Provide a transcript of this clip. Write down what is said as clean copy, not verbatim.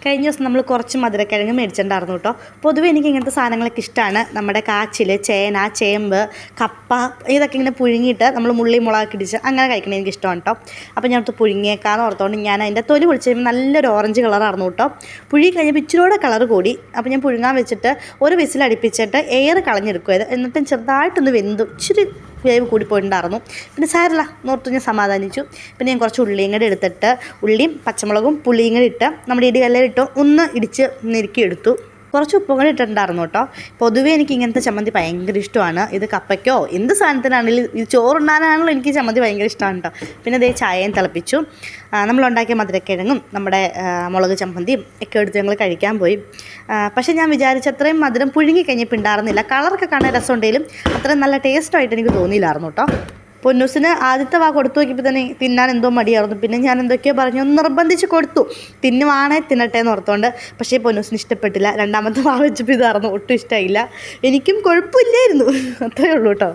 കഴിഞ്ഞ ദിവസം നമ്മൾ കുറച്ച് മധുരക്കിഴങ്ങ് മേടിച്ചിട്ടുണ്ടായിരുന്നു കേട്ടോ. പൊതുവെ എനിക്ക് ഇങ്ങനത്തെ സാധനങ്ങളൊക്കെ ഇഷ്ടമാണ്. നമ്മുടെ കാച്ചിൽ, ചേന, ചേമ്പ്, കപ്പ ഇതൊക്കെ ഇങ്ങനെ പുഴുങ്ങിയിട്ട് നമ്മൾ മുള്ളി മുളകൊക്കെ ഇടിച്ച് അങ്ങനെ കഴിക്കണത് എനിക്ക് ഇഷ്ടമാണ് കേട്ടോ. അപ്പോൾ ഞാനത് പുഴുങ്ങിയേക്കാന്ന് ഓർത്തുകൊണ്ട് ഞാൻ അതിൻ്റെ തൊലി പൊളിച്ച് കഴിയുമ്പോൾ നല്ലൊരു ഓറഞ്ച് കളറായിരുന്നു കേട്ടോ. പുഴുങ്ങി കഴിഞ്ഞപ്പോൾ ഇച്ചിരിയോടെ കളർ കൂടി. അപ്പോൾ ഞാൻ പുഴുങ്ങാൻ വെച്ചിട്ട് ഒരു വിസിലടുപ്പിച്ചിട്ട് എയർ കളഞ്ഞെടുക്കുമായത്. എന്നിട്ടും ചെറുതായിട്ടൊന്ന് വെന്തു, ഇച്ചിരി വേവ് കൂടിപ്പോയിട്ടുണ്ടായിരുന്നു. പിന്നെ സാരമില്ല നോർത്ത് ഞാൻ സമാധാനിച്ചു. പിന്നെ ഞാൻ കുറച്ച് ഉള്ളിയും കൂടെ എടുത്തിട്ട് ഉള്ളിയും പച്ചമുളകും പുളിയും കൂടെ ഇട്ട് നമ്മുടെ ഇടികല്ലിലിട്ട് ഒന്ന് ഇടിച്ച് നെരുക്കിയെടുത്തു. കുറച്ച് ഉപ്പും കൂടി ഇട്ടിട്ടുണ്ടായിരുന്നു കേട്ടോ. പൊതുവേ എനിക്ക് ഇങ്ങനത്തെ ചമ്മന്തി ഭയങ്കര ഇഷ്ടമാണ്. ഇത് കപ്പയ്ക്കോ എന്ത് സാധനത്തിനാണെങ്കിലും ഇത് ചോറുണ്ടാനാണല്ലോ എനിക്ക് ചമ്മന്തി ഭയങ്കര ഇഷ്ടമാണ് കേട്ടോ. പിന്നെ അതേ ചായയും തിളപ്പിച്ചു. നമ്മളുണ്ടാക്കിയ മധുരക്കിഴങ്ങും നമ്മുടെ മുളക് ചമ്മന്തിയും ഒക്കെ എടുത്ത് ഞങ്ങൾ കഴിക്കാൻ പോയി. പക്ഷേ ഞാൻ വിചാരിച്ച അത്രയും മധുരം പുഴുങ്ങി കഴിഞ്ഞപ്പോൾ ഉണ്ടായിരുന്നില്ല. കളറൊക്കെ കാണാൻ രസമുണ്ടെങ്കിലും അത്രയും നല്ല ടേസ്റ്റായിട്ട് എനിക്ക് തോന്നിയില്ലായിരുന്നു കേട്ടോ. പൊന്നൂസിന് ആദ്യത്തെ കൊടുത്തു നോക്കിയപ്പോൾ തന്നെ തിന്നാൻ എന്തോ മടിയായിരുന്നു. പിന്നെ ഞാൻ എന്തൊക്കെയോ പറഞ്ഞു, ഒന്ന് നിർബന്ധിച്ച് കൊടുത്തു, തിന്നുവാണേ തിന്നട്ടെ എന്ന് ഓർത്തുകൊണ്ട്. പക്ഷേ പൊന്നൂസിന് ഇഷ്ടപ്പെട്ടില്ല. രണ്ടാമത്തെ വെച്ചപ്പോൾ ഇതായിരുന്നു, ഒട്ടും ഇഷ്ടമായില്ല. എനിക്കും കുഴപ്പമില്ലായിരുന്നു. അത്രയേ ഉള്ളൂ കേട്ടോ.